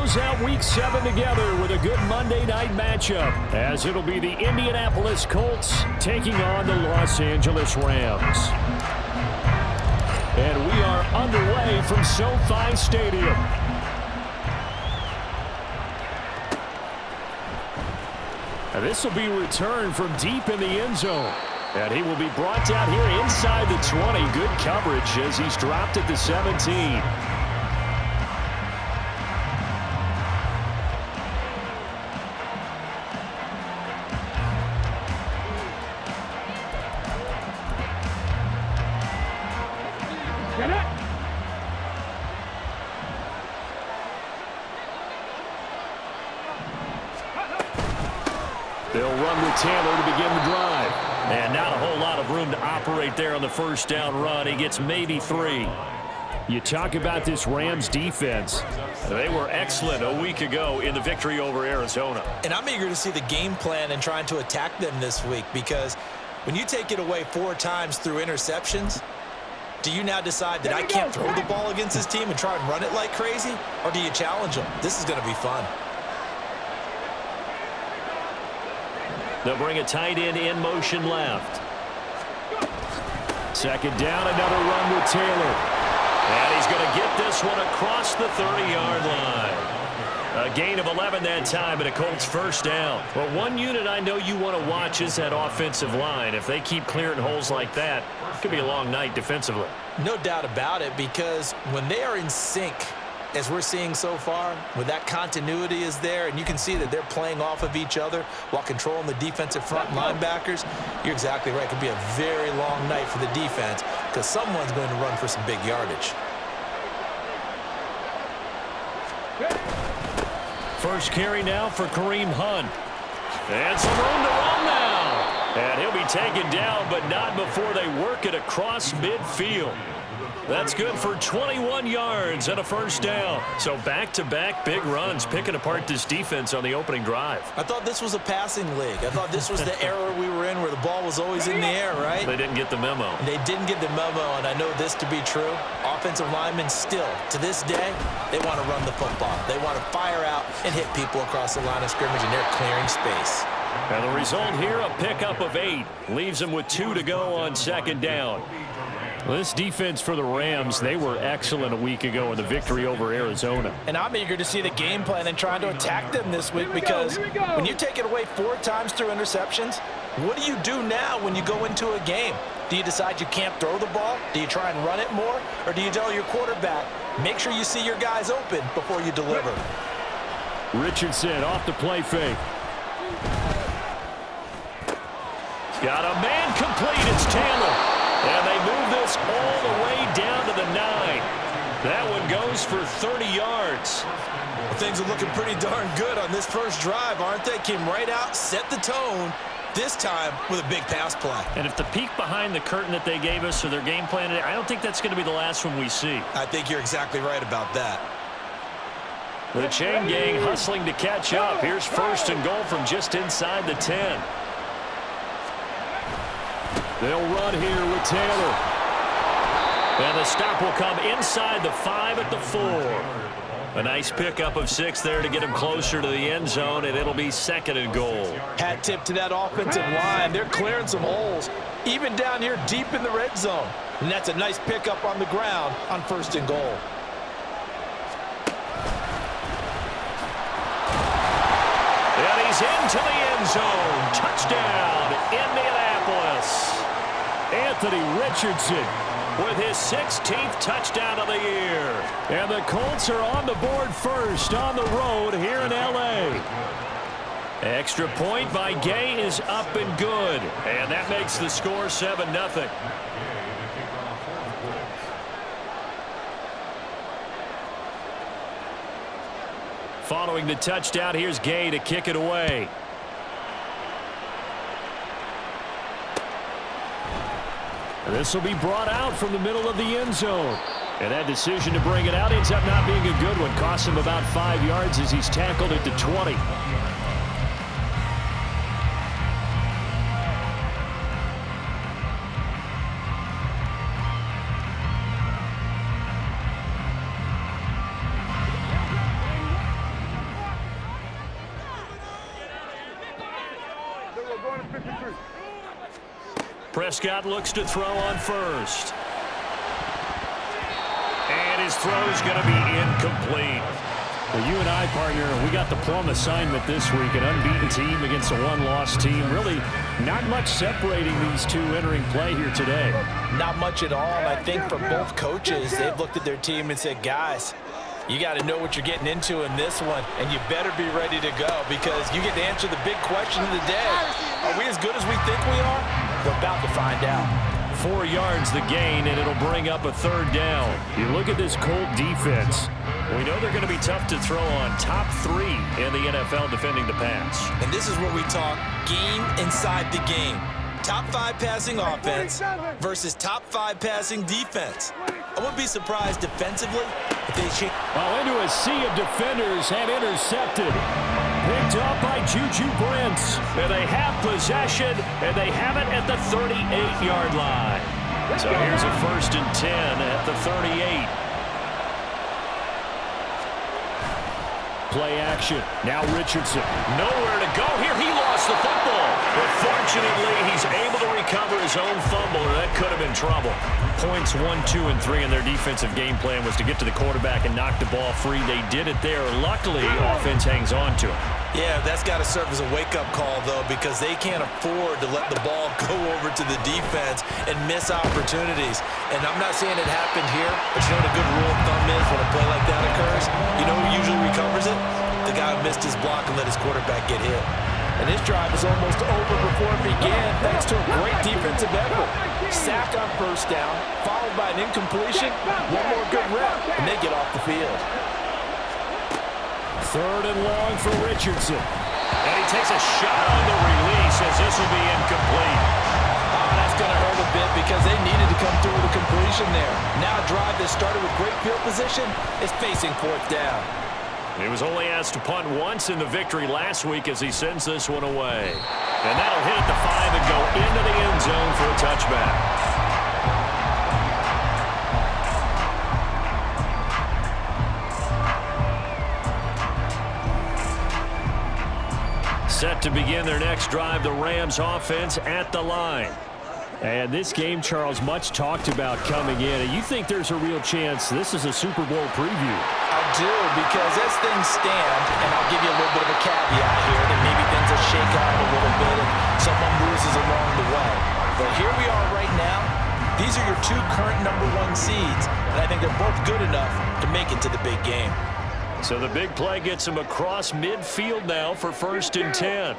close out Week 7 together with a good Monday night matchup, as it'll be the Indianapolis Colts taking on the Los Angeles Rams. And we are underway from SoFi Stadium. And this will be returned from deep in the end zone. And he will be brought down here inside the 20. Good coverage as he's dropped at the 17. They'll run with Taylor to begin the drive. And not a whole lot of room to operate there on the first down run. He gets maybe 3. You talk about this Rams defense. They were excellent a week ago in the victory over Arizona. And I'm eager to see the game plan and trying to attack them this week, because when you take it away 4 times through interceptions, do you now decide that I can't throw the ball against this team and try and run it like crazy? Or do you challenge them? This is going to be fun. They'll bring a tight end in motion left. Second down, another run with Taylor. And he's going to get this one across the 30-yard line. A gain of 11 that time, and a Colts first down. Well, one unit I know you want to watch is that offensive line. If they keep clearing holes like that, it could be a long night defensively. No doubt about it, because when they are in sync, as we're seeing so far, when that continuity is there and you can see that they're playing off of each other while controlling the defensive front linebackers, you're exactly right. It could be a very long night for the defense because someone's going to run for some big yardage. First carry now for Kareem Hunt. And some room to run now. And he'll be taken down, but not before they work it across midfield. That's good for 21 yards and a first down. So back-to-back big runs, picking apart this defense on the opening drive. I thought this was a passing league. I thought this was the era we were in where the ball was always in the air, right? They didn't get the memo. They didn't get the memo, and I know this to be true. Offensive linemen still, to this day, they want to run the football. They want to fire out and hit people across the line of scrimmage, and they're clearing space. And the result here, a pickup of 8. Leaves them with 2 to go on second down. Well, this defense for the Rams, they were excellent a week ago in the victory over Arizona. And I'm eager to see the game plan and trying to attack them this week, because when you take it away 4 times through interceptions, what do you do now when you go into a game? Do you decide you can't throw the ball? Do you try and run it more? Or do you tell your quarterback, make sure you see your guys open before you deliver? Richardson off the play fake. Got a man complete. It's Taylor. And they move this all the way down to the 9. That one goes for 30 yards. Well, things are looking pretty darn good on this first drive, aren't they? Came right out, set the tone, this time with a big pass play. And if the peek behind the curtain that they gave us or their game plan, I don't think that's going to be the last one we see. I think you're exactly right about that. The chain gang hustling to catch up. Here's first and goal from just inside the 10. They'll run here with Taylor. And the stop will come inside the 5 at the 4. A nice pickup of 6 there to get him closer to the end zone, and it'll be second and goal. Hat tip to that offensive line. They're clearing some holes, even down here deep in the red zone. And that's a nice pickup on the ground on first and goal. And he's into the end zone. Touchdown, Indianapolis. Anthony Richardson with his 16th touchdown of the year. And the Colts are on the board first on the road here in L.A. Extra point by Gay is up and good. And that makes the score 7-0. Following the touchdown, here's Gay to kick it away. This will be brought out from the middle of the end zone. And that decision to bring it out ends up not being a good one. Costs him about 5 yards as he's tackled at the 20. Prescott looks to throw on first. And his throw's going to be incomplete. Well, you and I, partner, we got the plum assignment this week. An unbeaten team against a one-loss team. Really not much separating these two entering play here today. Not much at all. And I think for both coaches, they've looked at their team and said, guys, you got to know what you're getting into in this one, and you better be ready to go because you get to answer the big question of the day. Are we as good as we think we are? We're about to find out. 4 yards the gain, and it'll bring up a third down. You look at this Colt defense. We know they're going to be tough to throw on. Top 3 in the NFL defending the pass. And this is where we talk game inside the game. Top 5 passing offense versus top 5 passing defense. I wouldn't be surprised defensively if they change. Well, into a sea of defenders and intercepted. Picked up by Juju Brents. And they have possession, and they have it at the 38-yard line. So here's a 1st and 10 at the 38. Play action. Now Richardson. Nowhere to go here. He lost the football. But fortunately, he's able to recover his own fumble, or that could have been trouble. Points 1, 2, and 3 in their defensive game plan was to get to the quarterback and knock the ball free. They did it there. Luckily, offense hangs on to it. Yeah, that's got to serve as a wake-up call, though, because they can't afford to let the ball go over to the defense and miss opportunities. And I'm not saying it happened here, but you know what a good rule of thumb is when a play like that occurs? You know who usually recovers it? The guy who missed his block and let his quarterback get hit. And this drive is almost over before it began, thanks to a great defensive effort. Sack on 1st down, followed by an incompletion, one more good rep, and they get off the field. 3rd and long for Richardson. And he takes a shot on the release as this will be incomplete. Oh, that's going to hurt a bit because they needed to come through with a completion there. Now a drive that started with great field position is facing 4th down. He was only asked to punt once in the victory last week as he sends this one away. And that'll hit at the 5 and go into the end zone for a touchback. Set to begin their next drive, the Rams offense at the line. And this game, Charles, much talked about coming in. And you think there's a real chance this is a Super Bowl preview? I do, because as things stand, and I'll give you a little bit of a caveat here, that maybe things will shake out a little bit if someone loses along the way. But here we are right now. These are your 2 current #1 seeds, and I think they're both good enough to make it to the big game. So the big play gets him across midfield now for 1st and 10.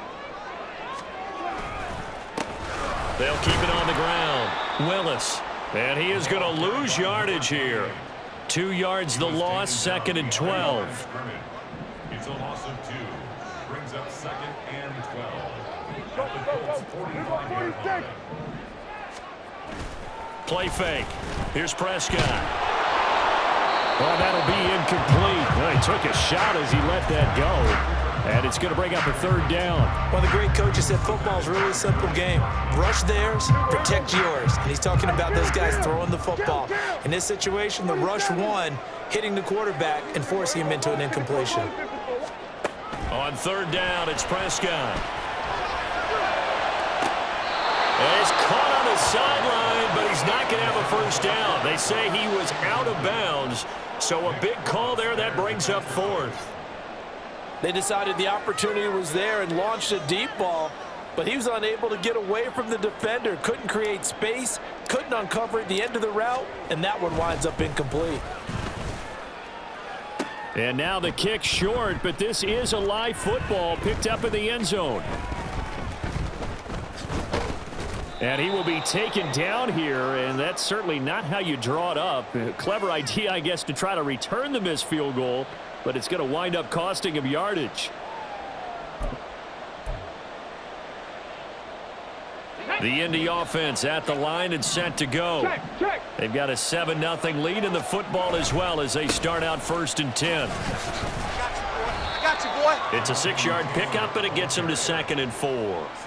They'll keep it on the ground. Willis. And he is going to lose yardage here. 2 yards the loss, 2nd and 12. It's a loss of 2. Brings up 2nd and 12. At the Colts 45-yard line. Play fake. Here's Prescott. Well, that'll be incomplete. Well, he took a shot as he let that go. And it's going to bring up a 3rd down. Well, the great coach has said football is really a simple game. Rush theirs, protect yours. And he's talking about those guys throwing the football. In this situation, the rush one, hitting the quarterback and forcing him into an incompletion. On 3rd down, it's Prescott. And he's caught on the sideline, but he's not going to have a 1st down. They say he was out of bounds, so a big call there. That brings up 4th. They decided the opportunity was there and launched a deep ball, but he was unable to get away from the defender. Couldn't create space, couldn't uncover at the end of the route, and that one winds up incomplete. And now the kick short, but this is a live football picked up in the end zone. And he will be taken down here, and that's certainly not how you draw it up. A clever idea, I guess, to try to return the missed field goal, but it's going to wind up costing him yardage. The Indy offense at the line and set to go. They've got a 7-0 lead in the football as well as they start out 1st and 10. It's a 6-yard pickup, and it gets them to 2nd and 4.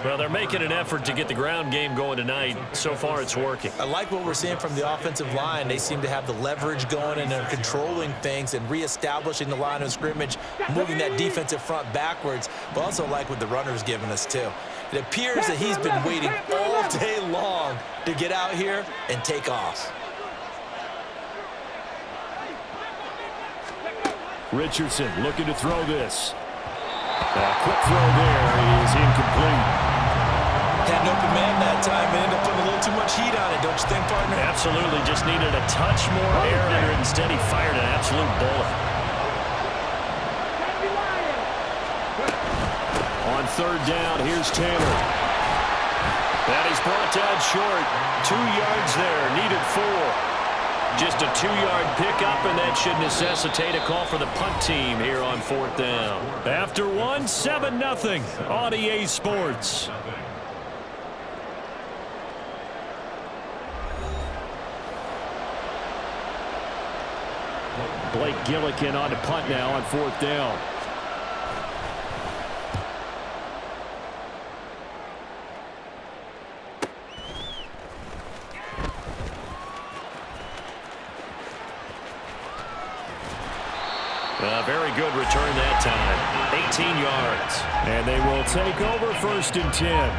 Well, they're making an effort to get the ground game going tonight. So far, it's working. I like what we're seeing from the offensive line. They seem to have the leverage going, and they're controlling things and reestablishing the line of scrimmage, moving that defensive front backwards, but also like what the runner's giving us, too. It appears that he's been waiting all day long to get out here and take off. Richardson looking to throw this. A quick throw there is incomplete. Had an open man that time, but ended up putting a little too much heat on it, don't you think, partner? Absolutely. Just needed a touch more air under it. Instead, he fired an absolute bullet. On 3rd down, here's Taylor. That is brought down short. 2 yards there. Needed 4. Just a 2-yard pickup, and that should necessitate a call for the punt team here on 4th down. After 1, 7-0 on EA Sports. Blake Gillikin on to punt now on 4th down. A very good return that time. 18 yards. And they will take over 1st and 10.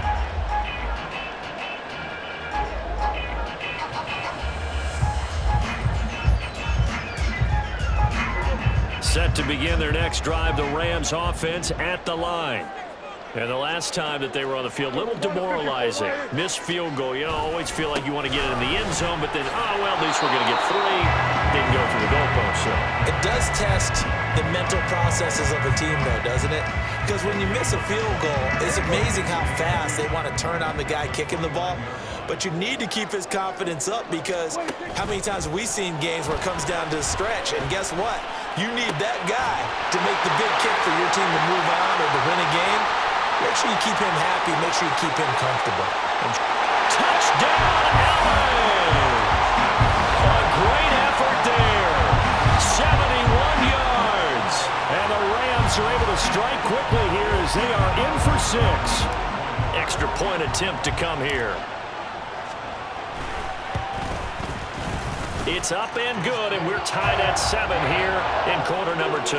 Set to begin their next drive, the Rams offense at the line. And the last time that they were on the field, a little demoralizing. Missed field goal. You know, always feel like you want to get it in the end zone, but then, oh, well, at least we're going to get 3. Didn't go through the goalpost, so. It does test the mental processes of a team, though, doesn't it? Because when you miss a field goal, it's amazing how fast they want to turn on the guy kicking the ball. But you need to keep his confidence up, because how many times have we seen games where it comes down to a stretch, and guess what? You need that guy to make the big kick for your team to move on or to win a game. Make sure you keep him happy. Make sure you keep him comfortable. Touchdown, LA! A great effort there. 71 yards. And the Rams are able to strike quickly here as they are in for 6. Extra point attempt to come here. It's up and good, and we're tied at 7 here in quarter number 2.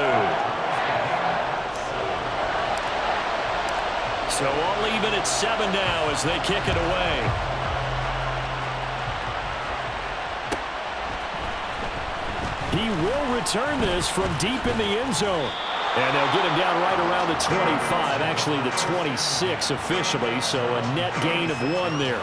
So all even at 7 now as they kick it away. He will return this from deep in the end zone. And they'll get him down right around the 25, actually the 26 officially, so a net gain of 1 there.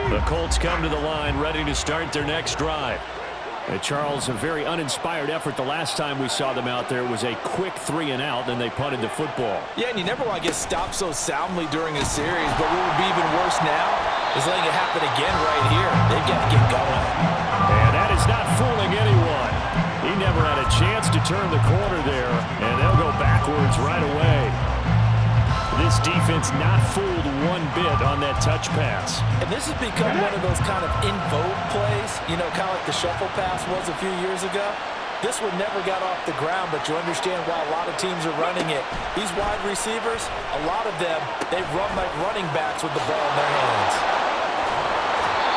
The Colts come to the line, ready to start their next drive. And Charles, a very uninspired effort the last time we saw them out there. It was a quick 3 and out, then they punted the football. Yeah, and you never want to get stopped so soundly during a series, but what would be even worse now is letting it happen again right here. They've got to get going. And that is not fooling anyone. He never had a chance to turn the corner there, and they'll go backwards right away. This defense not fooled one bit on that touch pass. And this has become one of those kind of in vogue plays, you know, kind of like the shuffle pass was a few years ago. This one never got off the ground, but you understand why a lot of teams are running it. These wide receivers, a lot of them, they run like running backs with the ball in their hands.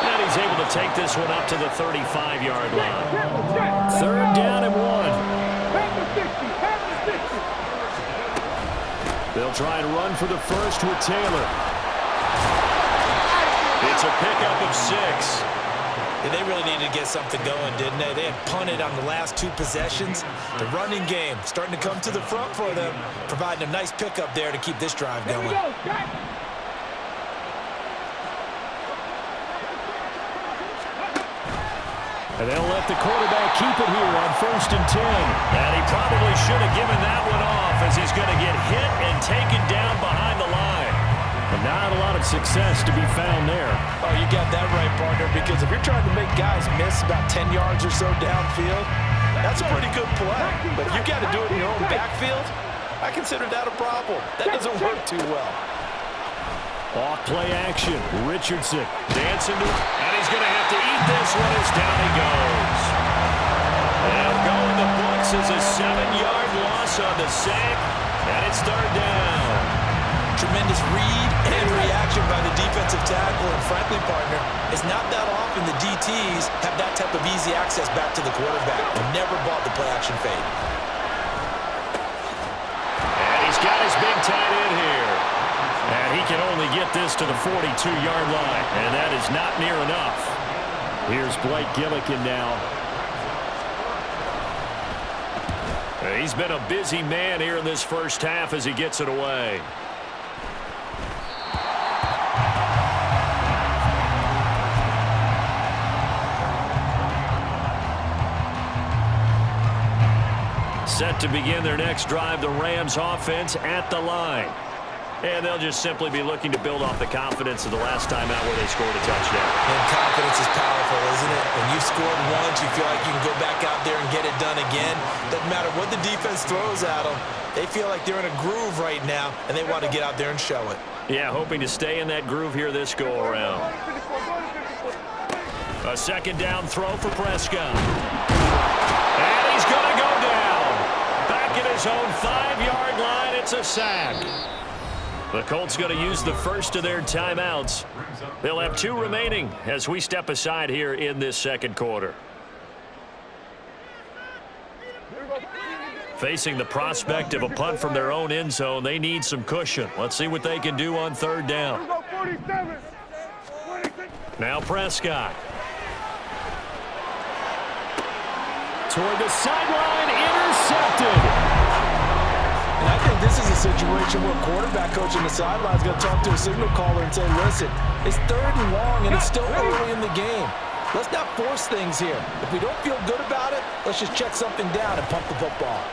And he's able to take this one up to the 35-yard line. 3rd down and 1. They'll try and run for the first with Taylor. It's a pickup of 6. And they really needed to get something going, didn't they? They had punted on the last 2 possessions. The running game starting to come to the front for them, providing a nice pickup there to keep this drive going. And they'll let the quarterback keep it here on 1st and 10. And he probably should have given that one off, as he's going to get hit and taken down behind the line. But not a lot of success to be found there. Oh, you got that right, partner, because if you're trying to make guys miss about 10 yards or so downfield, That's a pretty good play. But if you've got to do it in your own backfield, I consider that a problem. That doesn't work too well. Off play action. Richardson dancing to, and he's going to have to eat this one as down he goes. They'll go in the books as a 7-yard loss on the sack, and it's third down. Tremendous read and reaction by the defensive tackle, and frankly, partner, it's not that often the DTs have that type of easy access back to the quarterback. Never bought the play-action fade. And he's got his big tight end here. and he can only get this to the 42-yard line, and that is not near enough. Here's Blake Gillikin now. He's been a busy man here in this first half as he gets it away. Set to begin their next drive, the Rams offense at the line. And they'll just simply be looking to build off the confidence of the last time out where they scored a touchdown. And confidence is powerful, isn't it? When you've scored once, you feel like you can go back out there and get it done again. Doesn't matter what the defense throws at them. They feel like they're in a groove right now, and they want to get out there and show it. Yeah, hoping to stay in that groove here this go-around. A second down throw for Prescott. And he's going to go down. Back at his own 5-yard line, it's a sack. The Colts going to use the first of their timeouts. They'll have 2 remaining as we step aside here in this second quarter. Facing the prospect of a punt from their own end zone, they need some cushion. Let's see what they can do on third down. Now Prescott. Toward the sideline, intercepted. And I think this is a situation where quarterback coach on the sideline is going to talk to a signal caller and say, listen, it's 3rd and long and it's still early in the game. Let's not force things here. If we don't feel good about it, let's just check something down and pump the football.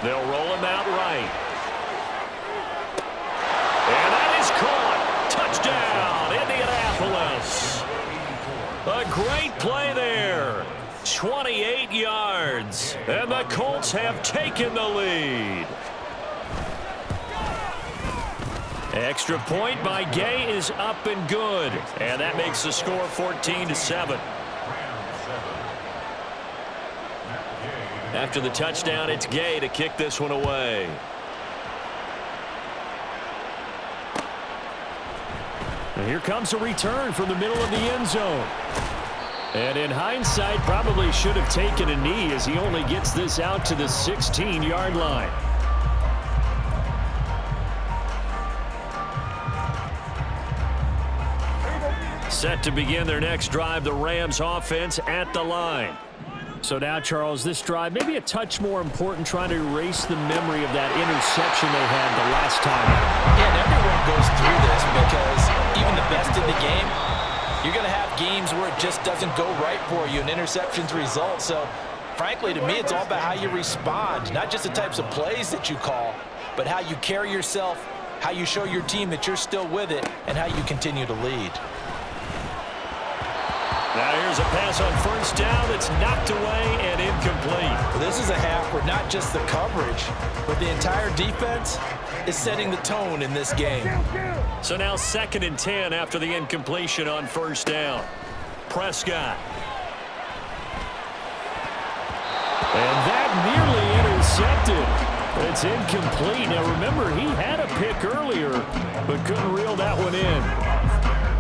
They'll roll him out right. And that is caught. Touchdown, Indianapolis. A great play there. 28 yards, and the Colts have taken the lead. Extra point by Gay is up and good, and that makes the score 14-7. After the touchdown, it's Gay to kick this one away. And here comes a return from the middle of the end zone. And in hindsight, probably should have taken a knee as he only gets this out to the 16-yard line. Set to begin their next drive, the Rams offense at the line. So now, Charles, this drive maybe a touch more important, trying to erase the memory of that interception they had the last time. Yeah, and everyone goes through this because even the best in the game, you're going to have games where it just doesn't go right for you, and interceptions result. So, frankly, to me, it's all about how you respond, not just the types of plays that you call, but how you carry yourself, how you show your team that you're still with it, and how you continue to lead. Now here's a pass on first down that's knocked away and incomplete. Well, this is a half where not just the coverage, but the entire defense is setting the tone in this game. So now 2nd and 10 after the incompletion on first down. Prescott. And that nearly intercepted. It's incomplete. Now remember, he had a pick earlier, but couldn't reel that one in.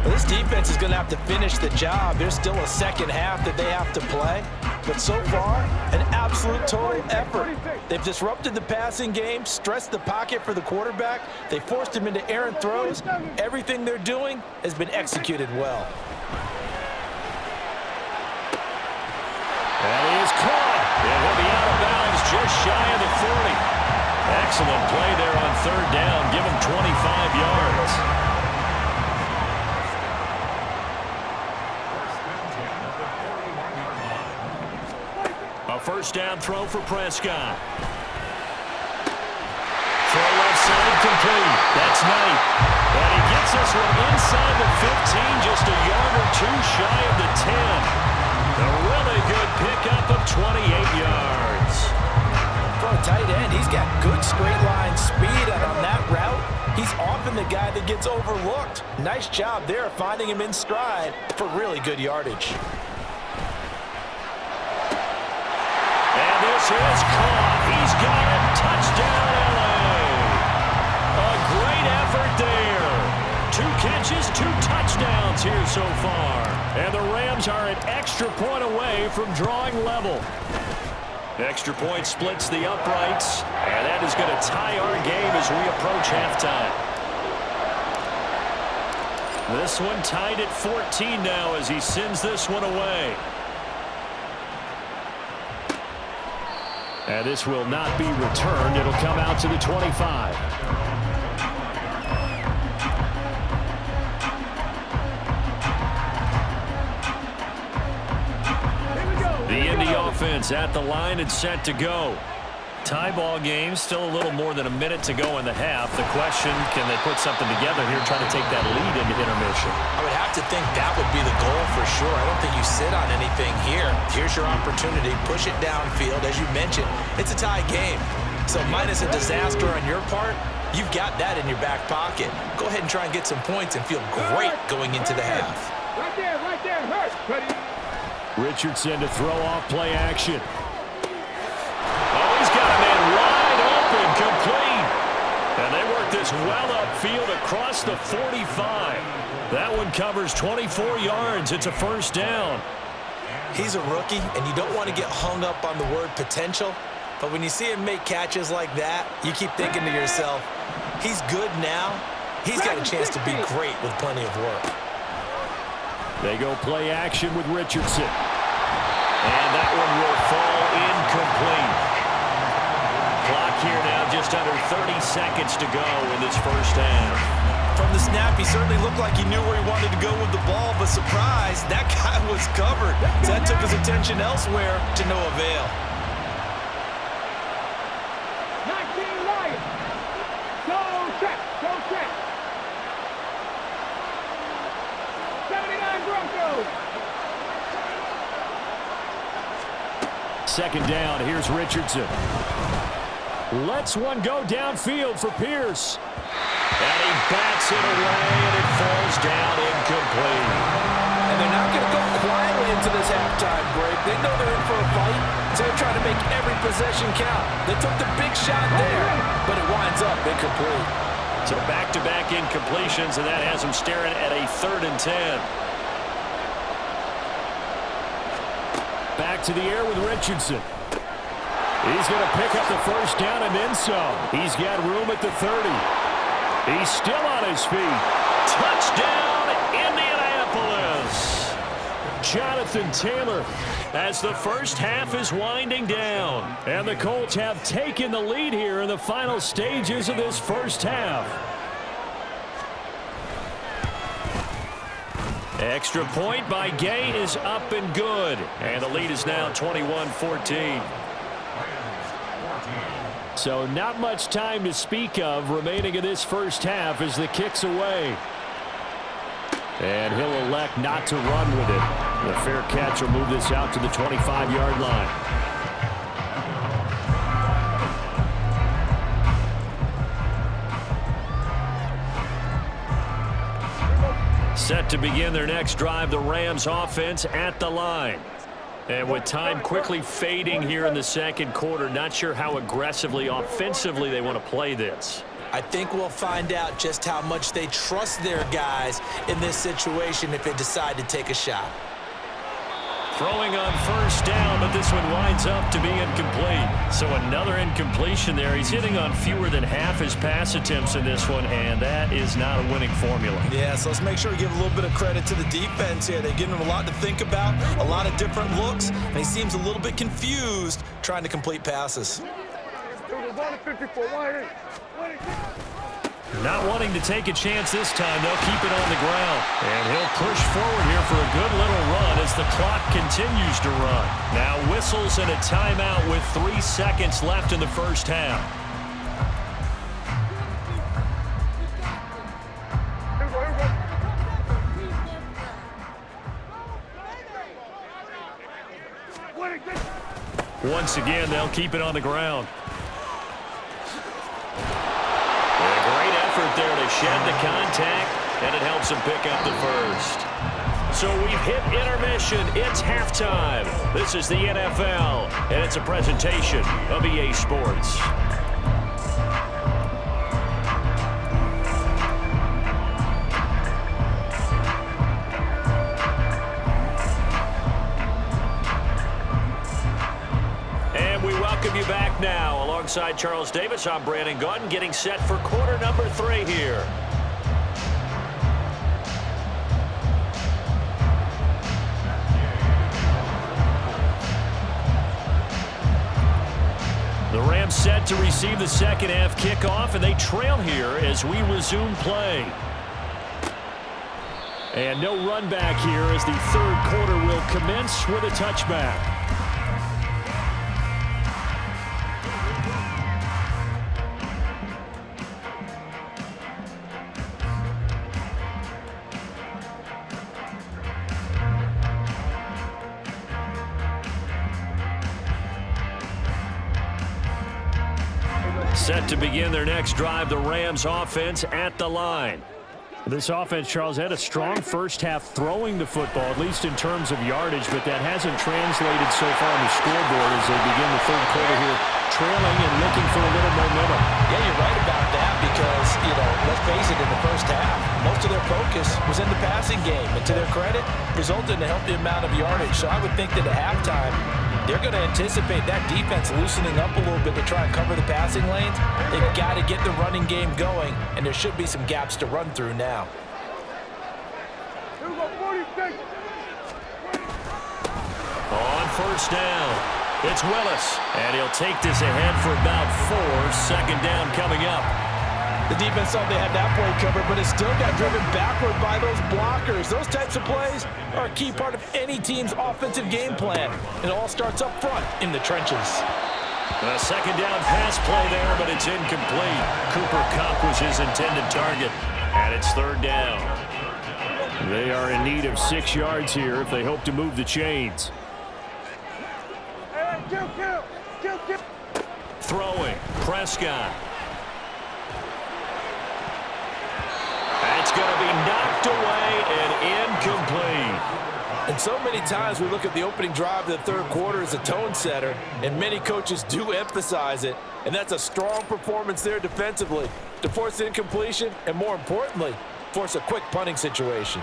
Well, this defense is going to have to finish the job. There's still a second half that they have to play. But so far, an absolute total effort. They've disrupted the passing game, stressed the pocket for the quarterback. They forced him into errant throws. Everything they're doing has been executed well. That is caught. It will be out of bounds just shy of the 40. Excellent play there on third down. Give him 25 yards. A first down throw for Prescott. Throw left side complete. That's Knight. And he gets this one inside the 15, just a yard or 2 shy of the 10. A really good pickup of 28 yards. For a tight end, he's got good straight line speed, and on that route, he's often the guy that gets overlooked. Nice job there finding him in stride for really good yardage. And this is caught. He's got it. Touchdown, LA. A great effort there. 2 catches, 2 touchdowns here so far. And the Rams are an extra point away from drawing level. Extra point splits the uprights, and that is going to tie our game as we approach halftime. This one tied at 14 now as he sends this one away. And this will not be returned. It'll come out to the 25. The Indy offense at the line and set to go. Tie ball game, still a little more than a minute to go in the half. The question, can they put something together here, trying to take that lead into intermission? I would have to think that would be the goal for sure. I don't think you sit on anything here. Here's your opportunity. Push it downfield. As you mentioned, it's a tie game. So minus a disaster on your part, you've got that in your back pocket. Go ahead and try and get some points and feel great going into the half. Right there, hurt. Ready? Richardson to throw off play action. Oh, he's got a man wide open, complete. And they work this well upfield across the 45. That one covers 24 yards. It's a first down. He's a rookie, and you don't want to get hung up on the word potential. But when you see him make catches like that, you keep thinking to yourself, he's good now. He's got a chance to be great with plenty of work. They go play action with Richardson. And that one will fall incomplete. Clock here now just under 30 seconds to go in this first half. From the snap, he certainly looked like he knew where he wanted to go with the ball, but surprise, that guy was covered. So that took his attention elsewhere to no avail. 19 Lions. Go check. 79 Broncos. Second down, here's Richardson. Lets one go downfield for Pierce. And he bats it away, and it falls down incomplete. And they're not going to go quietly into this halftime break. They know they're in for a fight, so they're trying to make every possession count. They took the big shot there, but it winds up incomplete. So back-to-back incompletions, and that has them staring at a 3rd and 10. Back to the air with Richardson. He's going to pick up the first down and then some. He's got room at the 30. He's still on his feet. Touchdown, Indianapolis. Jonathan Taylor. As the first half is winding down. And the Colts have taken the lead here in the final stages of this first half. Extra point by Gay is up and good. And the lead is now 21-14. So not much time to speak of remaining in this first half as the kick's away. And he'll elect not to run with it. The fair catch will move this out to the 25-yard line. Set to begin their next drive, the Rams offense at the line. And with time quickly fading here in the second quarter, not sure how aggressively, offensively they want to play this. I think we'll find out just how much they trust their guys in this situation if they decide to take a shot. Throwing on first down, but this one winds up to be incomplete. So another incompletion there. He's hitting on fewer than half his pass attempts in this one, and that is not a winning formula. Yeah, so let's make sure we give a little bit of credit to the defense here. They're giving him a lot to think about, a lot of different looks, and he seems a little bit confused trying to complete passes. Not wanting to take a chance this time, they'll keep it on the ground. And he'll push forward here for a good little run as the clock continues to run. Now whistles and a timeout with 3 seconds left in the first half. Once again, they'll keep it on the ground. A great effort there to shed the contact, and it helps him pick up the first. So we've hit intermission. It's halftime. This is the NFL, and it's a presentation of EA Sports. And we welcome you back now. Alongside Charles Davis, I'm Brandon Gaudin, getting set for quarter number 3 here. The Rams set to receive the second half kickoff, and they trail here as we resume play. And no run back here as the third quarter will commence with a touchback. Set to begin their next drive, the Rams offense at the line. This offense, Charles, had a strong first half throwing the football, at least in terms of yardage, but that hasn't translated so far on the scoreboard as they begin the third quarter here, trailing and looking for a little momentum. Yeah, you're right about that because, let's face it, in the first half, most of their focus was in the passing game. And to their credit, resulted in a healthy amount of yardage. So I would think that at halftime, they're going to anticipate that defense loosening up a little bit to try and cover the passing lanes. They've got to get the running game going, and there should be some gaps to run through now. On first down, it's Willis, and he'll take this ahead for about 4. Second down coming up. The defense thought they had that play covered, but it still got driven backward by those blockers. Those types of plays are a key part of any team's offensive game plan. It all starts up front in the trenches. A second down pass play there, but it's incomplete. Cooper Kupp was his intended target, and it's third down. They are in need of 6 yards here if they hope to move the chains. Throwing, Prescott. That's going to be knocked away and incomplete. And so many times we look at the opening drive of the third quarter as a tone setter, and many coaches do emphasize it, and that's a strong performance there defensively to force incompletion and, more importantly, force a quick punting situation.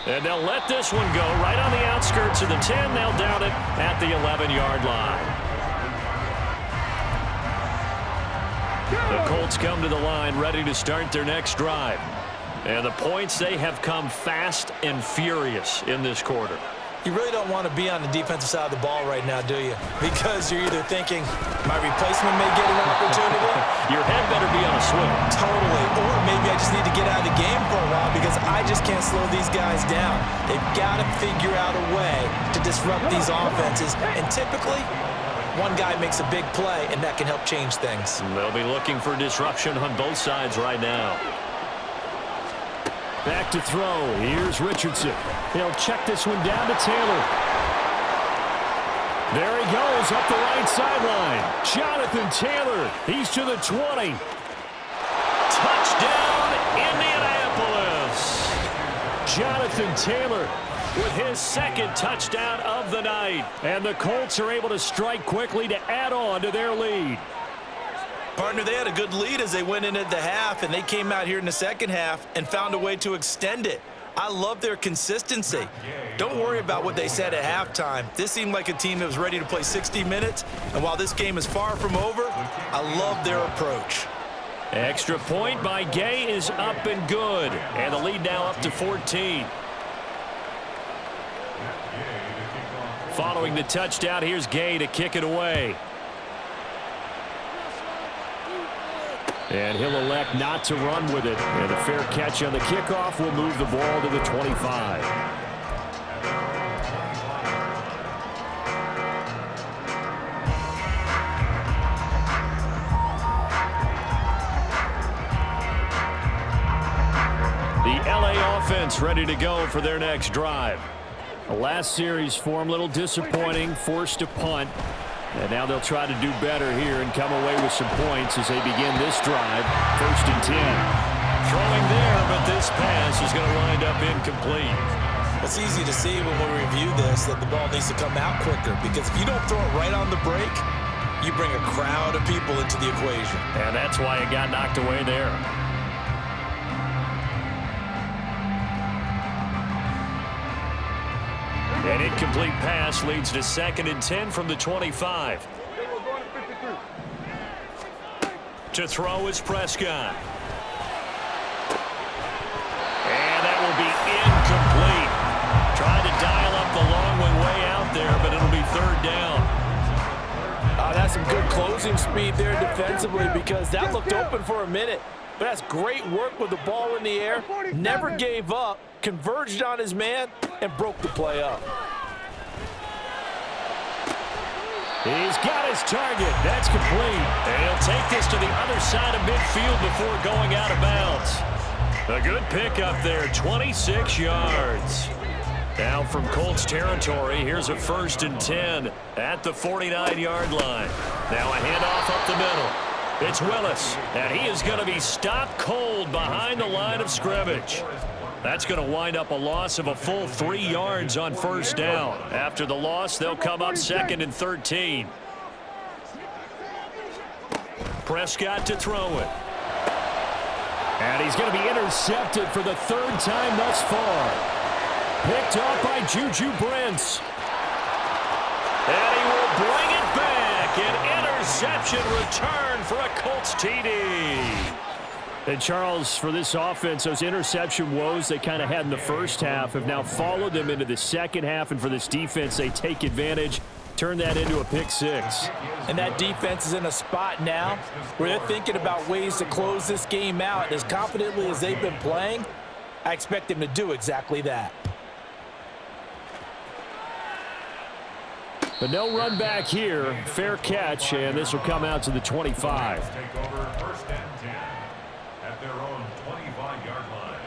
And they'll let this one go right on the outskirts of the 10. They'll down it at the 11-yard line. The Colts come to the line ready to start their next drive. And the points, they have come fast and furious in this quarter. You really don't want to be on the defensive side of the ball right now, do you? Because you're either thinking, my replacement may get an opportunity. Your head better be on a swivel. Totally. Or maybe I just need to get out of the game for a while because I just can't slow these guys down. They've got to figure out a way to disrupt these offenses. And typically, one guy makes a big play, and that can help change things. They'll be looking for disruption on both sides right now. Back to throw. Here's Richardson. He'll check this one down to Taylor. There he goes up the right sideline. Jonathan Taylor. He's to the 20. Touchdown, Indianapolis. Jonathan Taylor with his second touchdown of the night. And the Colts are able to strike quickly to add on to their lead. Partner, they had a good lead as they went into the half, and they came out here in the second half and found a way to extend it. I love their consistency. Don't worry about what they said at halftime. This seemed like a team that was ready to play 60 minutes, and while this game is far from over, I love their approach. Extra point by Gay is up and good, and the lead now up to 14. Following the touchdown, here's Gay to kick it away. And he'll elect not to run with it. And a fair catch on the kickoff will move the ball to the 25. The LA offense ready to go for their next drive. The last series for him, a little disappointing, forced to punt. And now they'll try to do better here and come away with some points as they begin this drive. 1st and 10. Throwing there, but this pass is going to wind up incomplete. It's easy to see when we review this that the ball needs to come out quicker, because if you don't throw it right on the break, you bring a crowd of people into the equation. And that's why it got knocked away there. An incomplete pass leads to 2nd and 10 from the 25. To throw is Prescott. And that will be incomplete. Tried to dial up the long way out there, but it'll be 3rd down. That's some good closing speed there defensively, because that looked open for a minute. But that's great work with the ball in the air. Never gave up, converged on his man, and broke the play up. He's got his target. That's complete. And he'll take this to the other side of midfield before going out of bounds. A good pickup there, 26 yards. Now from Colts territory, here's a 1st and 10 at the 49-yard line. Now a handoff up the middle. It's Willis, and he is going to be stopped cold behind the line of scrimmage. That's going to wind up a loss of a full 3 yards on 1st down. After the loss, they'll come up 2nd and 13. Prescott to throw it. And he's going to be intercepted for the 3rd time thus far. Picked up by Juju Brents. And he will bring it back. An interception return for a Colts TD. And Charles, for this offense, those interception woes they kind of had in the first half have now followed them into the second half. And for this defense, they take advantage, turn that into a pick 6. And that defense is in a spot now where they're thinking about ways to close this game out. As confidently as they've been playing, I expect them to do exactly that. But no run back here. Fair catch, and this will come out to the 25. Take over 1st and 10 at their own 25-yard line.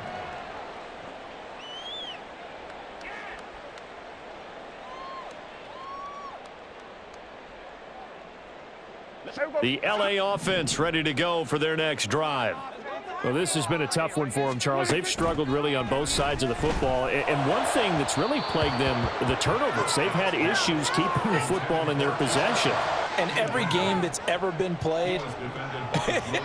The LA offense ready to go for their next drive. Well, this has been a tough one for them, Charles. They've struggled really on both sides of the football. And one thing that's really plagued them, the turnovers. They've had issues keeping the football in their possession. And every game that's ever been played,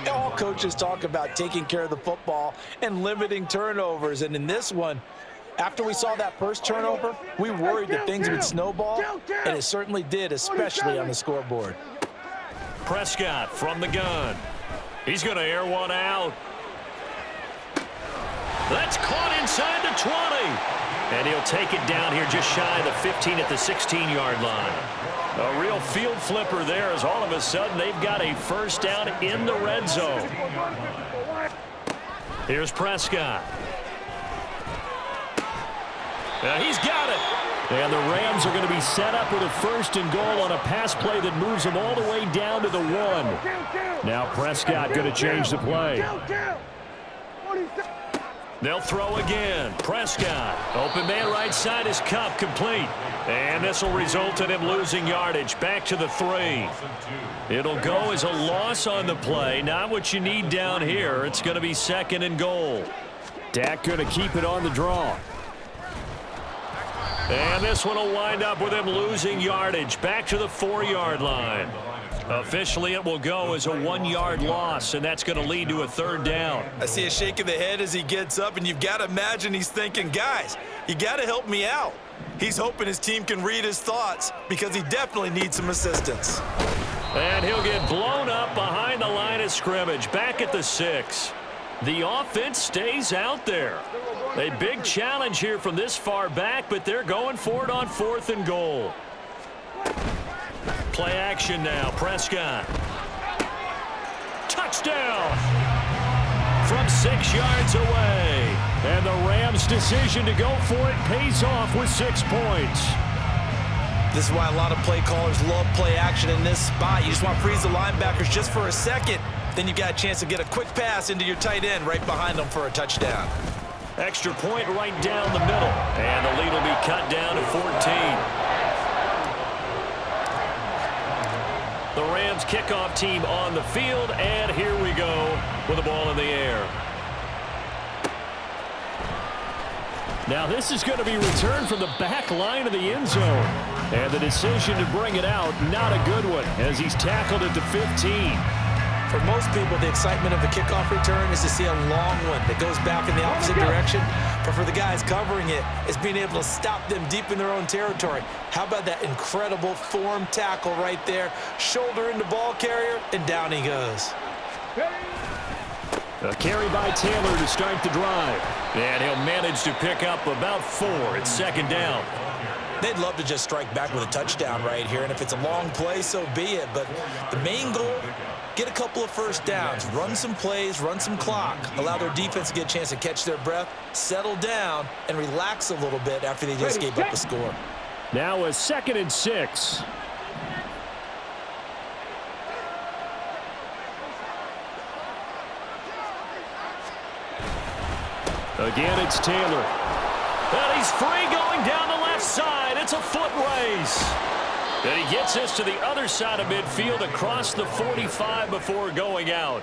all coaches talk about taking care of the football and limiting turnovers. And in this one, after we saw that first turnover, we worried that things would snowball, and it certainly did, especially on the scoreboard. Prescott from the gun. He's going to air one out. That's caught inside the 20. And he'll take it down here just shy of the 15 at the 16-yard line. A real field flipper there, as all of a sudden they've got a 1st down in the red zone. Here's Prescott. He's got it. And the Rams are going to be set up with a 1st and goal on a pass play that moves them all the way down to the 1. Now Prescott going to change the play. They'll throw again. Prescott. Open man right side is Cup, complete. And this will result in him losing yardage. Back to the 3. It'll go as a loss on the play. Not what you need down here. It's going to be 2nd and goal. Dak going to keep it on the draw. And this one will wind up with him losing yardage. Back to the 4-yard line. Officially, it will go as a 1-yard loss, and that's going to lead to a 3rd down. I see a shake of the head as he gets up, and you've got to imagine he's thinking, guys, you got to help me out. He's hoping his team can read his thoughts because he definitely needs some assistance. And he'll get blown up behind the line of scrimmage, back at the 6. The offense stays out there. A big challenge here from this far back, but they're going for it on 4th and goal. Play action now. Prescott. Touchdown! From 6 yards away. And the Rams' decision to go for it pays off with 6 points. This is why a lot of play callers love play action in this spot. You just want to freeze the linebackers just for a second. Then you got a chance to get a quick pass into your tight end right behind them for a touchdown. Extra point right down the middle. And the lead will be cut down to 14. The Rams kickoff team on the field, and here we go with the ball in the air. Now this is going to be returned from the back line of the end zone. And the decision to bring it out, not a good one, as he's tackled at the 15. For most people, the excitement of the kickoff return is to see a long one that goes back in the opposite direction. But for the guys covering it, it's being able to stop them deep in their own territory. How about that incredible form tackle right there? Shoulder into ball carrier, and down he goes. A carry by Taylor to start the drive. And he'll manage to pick up about 4. It's second down. They'd love to just strike back with a touchdown right here, and if it's a long play, so be it. But the main goal, get a couple of first downs, run some plays, run some clock, allow their defense to get a chance to catch their breath, settle down, and relax a little bit after they just gave up a score. Now a 2nd and 6. Again, it's Taylor. And he's free going down the left side. It's a foot race. And he gets us to the other side of midfield across the 45 before going out.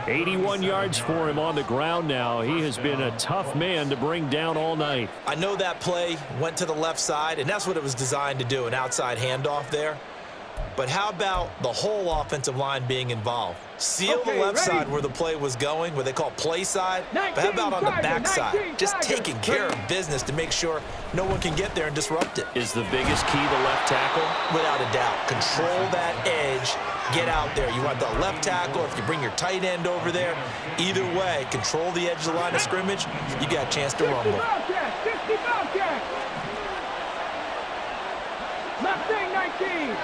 81 yards for him on the ground now. He has been a tough man to bring down all night. I know that play went to the left side, and that's what it was designed to do, an outside handoff there. But how about the whole offensive line being involved? Seal the left side where the play was going, where they call play side. But how about on the back side? Just taking care of business to make sure no one can get there and disrupt it. Is the biggest key the left tackle? Without a doubt. Control that edge. Get out there. You want the left tackle, if you bring your tight end over there. Either way, control the edge of the line of scrimmage. You got a chance to rumble. 50 Bobcat. Mustang 19.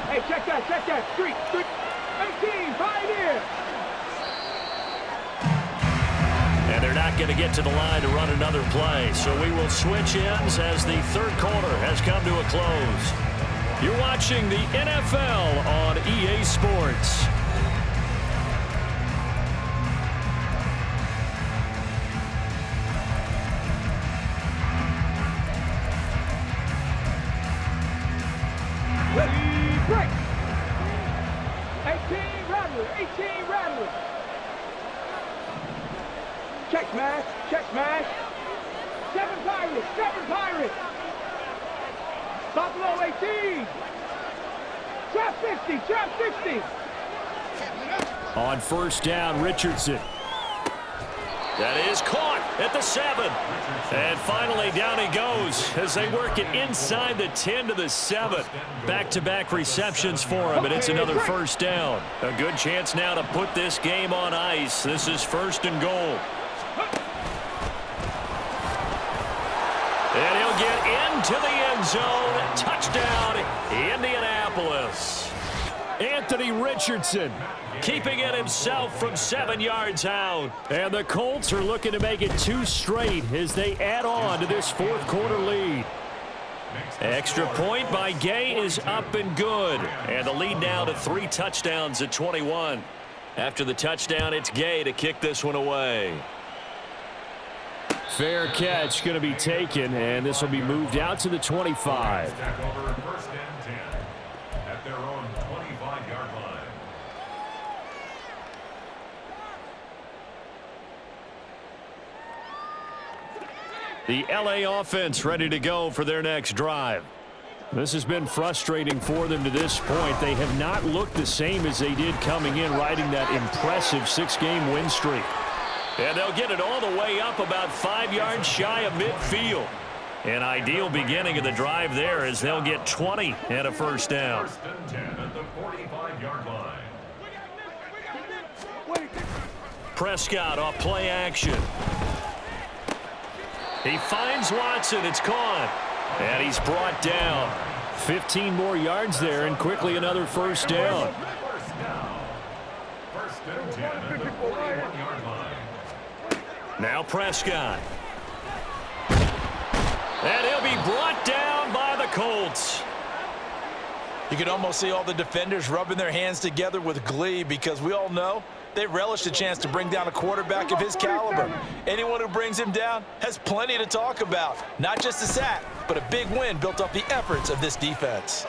Hey, check that. Street. 18, Pioneer. And they're not going to get to the line to run another play. So we will switch ends as the third quarter has come to a close. You're watching the NFL on EA Sports. Break. 18 Rattler. Check smash. 7 Pirates. Buffalo 18. Trap 60. On first down, Richardson. That is caught at the 7. And finally down he goes as they work it inside the 10 to the 7. Back-to-back receptions for him, and it's another first down. A good chance now to put this game on ice. This is 1st and goal. And he'll get into the end zone. Touchdown, Indianapolis. Anthony Richardson. Keeping it himself from 7 yards out. And the Colts are looking to make it 2 straight as they add on to this 4th quarter lead. Extra point by Gay is up and good. And the lead now to 3 touchdowns at 21. After the touchdown, it's Gay to kick this one away. Fair catch going to be taken, and this will be moved out to the 25. First and 10 at their own 25-yard line. The LA offense ready to go for their next drive. This has been frustrating for them to this point. They have not looked the same as they did coming in, riding that impressive 6-game win streak. And they'll get it all the way up about 5 yards shy of midfield. An ideal beginning of the drive there as they'll get 20 and a first down. First and 10 at the 45-yard line. Prescott off play action. He finds Watson. It's caught. And he's brought down. 15 more yards there, and quickly another first down. First and 10 at the 41-yard line. Now Prescott. And he'll be brought down by the Colts. You can almost see all the defenders rubbing their hands together with glee because we all know they relish the chance to bring down a quarterback of his caliber. Anyone who brings him down has plenty to talk about. Not just a sack, but a big win built off the efforts of this defense.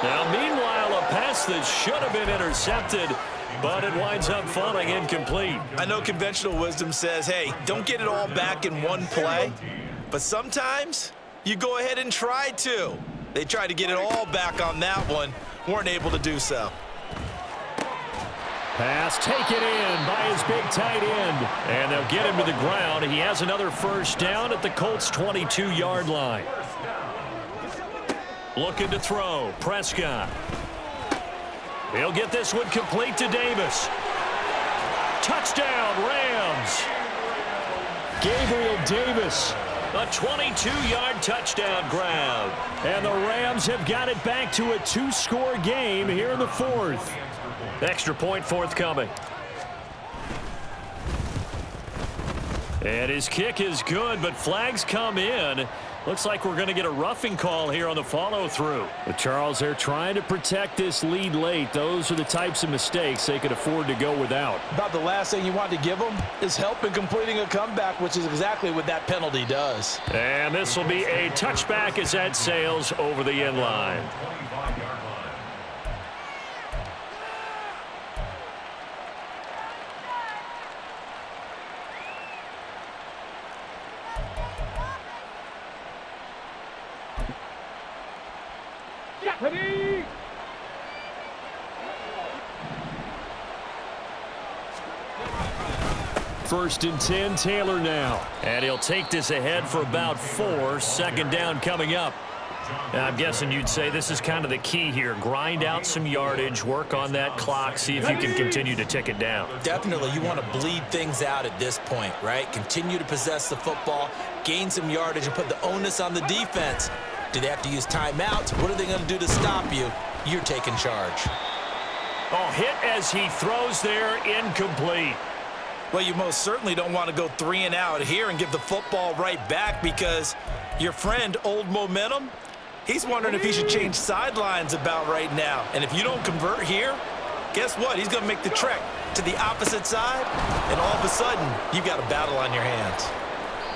Now, meanwhile, a pass that should have been intercepted, but it winds up falling incomplete. I know conventional wisdom says, hey, don't get it all back in one play, but sometimes you go ahead and try to. They tried to get it all back on that one, weren't able to do so. Pass taken in by his big tight end. And they'll get him to the ground. He has another first down at the Colts' 22-yard line. Looking to throw. Prescott. He'll get this one complete to Davis. Touchdown, Rams. Gabriel Davis. A 22-yard touchdown grab. And the Rams have got it back to a 2-score game here in the fourth. Extra point forthcoming. And his kick is good, but flags come in. Looks like we're going to get a roughing call here on the follow-through. But Charles, they're trying to protect this lead late. Those are the types of mistakes they could afford to go without. About the last thing you want to give them is help in completing a comeback, which is exactly what that penalty does. And this will be a touchback as that sails over the end line. Ready? First and 10, Taylor now. And he'll take this ahead for about 4. Second down coming up. And I'm guessing you'd say this is kind of the key here. Grind out some yardage, work on that clock, see if you can continue to tick it down. Definitely, you want to bleed things out at this point, right? Continue to possess the football, gain some yardage, and put the onus on the defense. Do they have to use timeouts? What are they going to do to stop you? You're taking charge. Oh, hit as he throws there, incomplete. Well, you most certainly don't want to go 3 and out here and give the football right back because your friend, Old Momentum, he's wondering if he should change sidelines about right now. And if you don't convert here, guess what? He's going to make the trek to the opposite side, and all of a sudden, you've got a battle on your hands.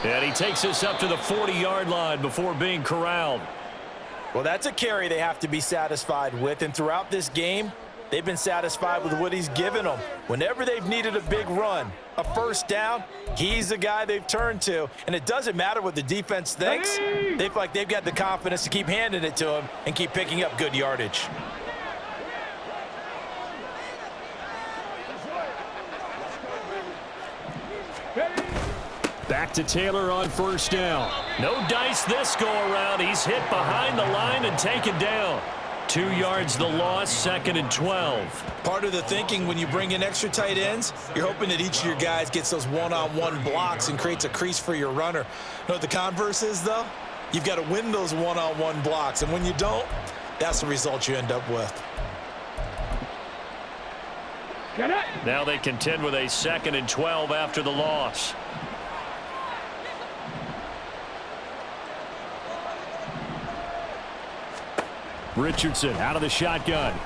And he takes us up to the 40-yard line before being corralled. Well, that's a carry they have to be satisfied with, and throughout this game, they've been satisfied with what he's given them. Whenever they've needed a big run, a first down, he's the guy they've turned to, and it doesn't matter what the defense thinks. They feel like they've got the confidence to keep handing it to him and keep picking up good yardage. Back to Taylor on first down. No dice this go-around. He's hit behind the line and taken down. 2 yards the loss, 2nd and 12. Part of the thinking when you bring in extra tight ends, you're hoping that each of your guys gets those one-on-one blocks and creates a crease for your runner. You know what the converse is, though? You've got to win those one-on-one blocks, and when you don't, that's the result you end up with. Now they contend with a 2nd and 12 after the loss. Richardson out of the shotgun.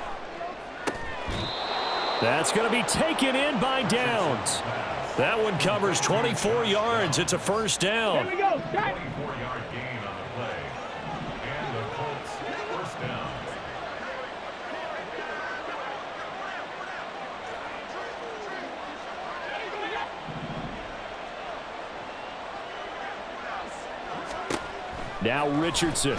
That's going to be taken in by Downs. That one covers 24 yards. It's a first down. Here we go. 24-yard gain on the play. And the Colts first down. Now Richardson.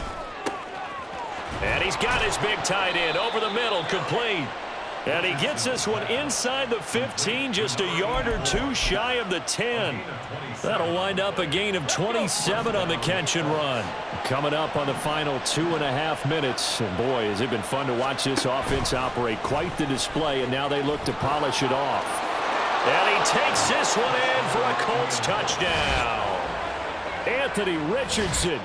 And he's got his big tight end over the middle, complete. And he gets this one inside the 15, just a yard or 2 shy of the 10. That'll wind up a gain of 27 on the catch and run. Coming up on the final 2.5 minutes. And boy, has it been fun to watch this offense operate. Quite the display, and now they look to polish it off. And he takes this one in for a Colts touchdown. Anthony Richardson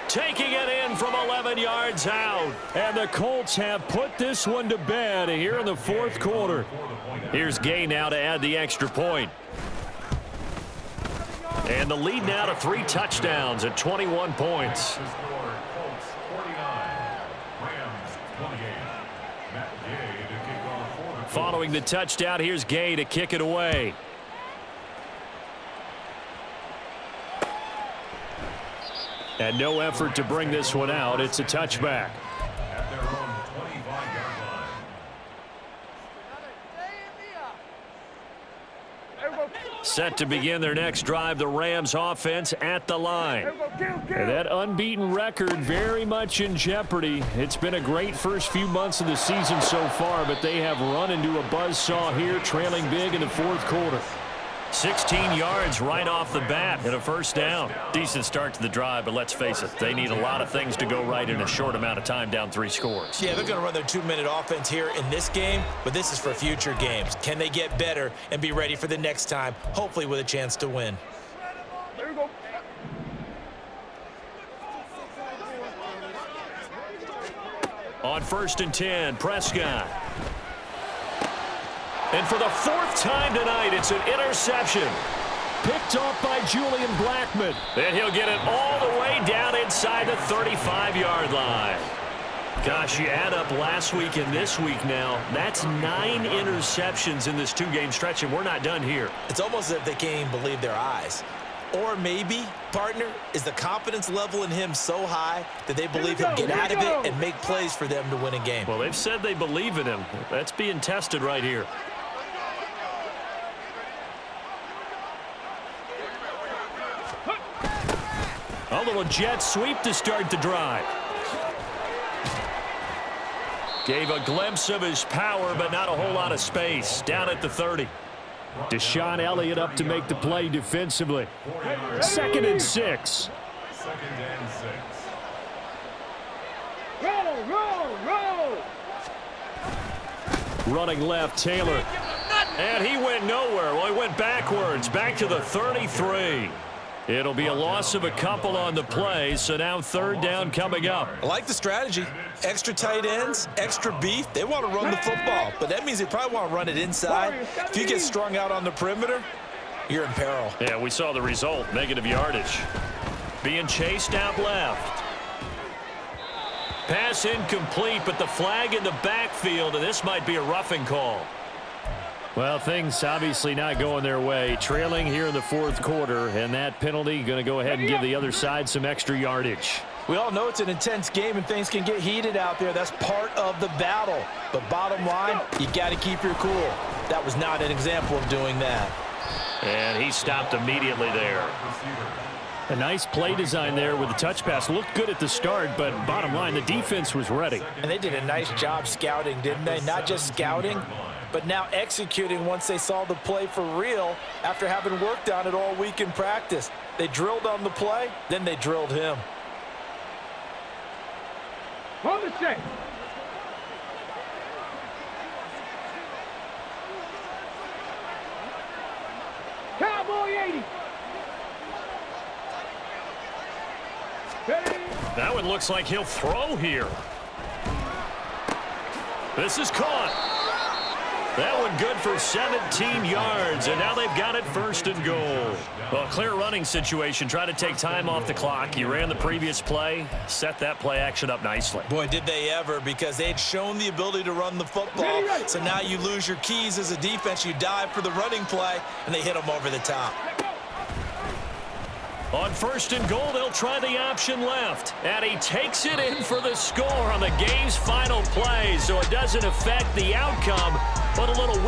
taking it in from 11 yards out. And the Colts have put this one to bed here in the fourth quarter. Here's Gay now to add the extra point. And the lead now to 3 touchdowns at 21 points. Following the touchdown, here's Gay to kick it away. And no effort to bring this one out. It's a touchback. At their own 25. Set to begin their next drive, the Rams offense at the line. And that unbeaten record very much in jeopardy. It's been a great first few months of the season so far, but they have run into a buzzsaw here, trailing big in the fourth quarter. 16 yards right off the bat and a first down. Decent start to the drive, but let's face it, they need a lot of things to go right in a short amount of time, down 3 scores. Yeah, they're going to run their 2-minute offense here in this game, but this is for future games. Can they get better and be ready for the next time, hopefully with a chance to win? There we go. On 1st and 10, Prescott. And for the 4th time tonight, it's an interception. Picked off by Julian Blackmon. And he'll get it all the way down inside the 35-yard line. Gosh, you add up last week and this week now, that's 9 interceptions in this 2-game stretch, and we're not done here. It's almost as if they can't even believe their eyes. Or maybe, partner, is the confidence level in him so high that they believe he'll get out of it and make plays for them to win a game. Well, they've said they believe in him. That's being tested right here. A little jet sweep to start the drive. Gave a glimpse of his power, but not a whole lot of space. Down at the 30. Deshaun Elliott up to make the play defensively. 2nd and 6. 2nd and 6. Roll. Running left, Taylor. And he went nowhere. Well, he went backwards, back to the 33. It'll be a loss of a couple on the play, so now 3rd down coming up. I like the strategy. Extra tight ends, extra beef. They want to run the football, but that means they probably want to run it inside. If you get strung out on the perimeter, you're in peril. Yeah, we saw the result, negative yardage. Being chased out left. Pass incomplete, but the flag in the backfield, and this might be a roughing call. Well, things obviously not going their way. Trailing here in the 4th quarter, and that penalty going to go ahead and give the other side some extra yardage. We all know it's an intense game and things can get heated out there. That's part of the battle. But bottom line, you got to keep your cool. That was not an example of doing that. And he stopped immediately there. A nice play design there with the touch pass. Looked good at the start, but bottom line, the defense was ready. And they did a nice job scouting, didn't they? Not just scouting, but now executing once they saw the play for real after having worked on it all week in practice. They drilled on the play, then they drilled him. On the check. Cowboy 80. That one looks like he'll throw here. This is caught. That one good for 17 yards, and now they've got it 1st and goal. Well, clear running situation. Try to take time off the clock. You ran the previous play, set that play action up nicely. Boy, did they ever, because they had shown the ability to run the football. So now you lose your keys as a defense. You dive for the running play, and they hit them over the top. On 1st and goal, they'll try the option left. And he takes it in for the score on the game's final play, so it doesn't affect the outcome, but a little whip.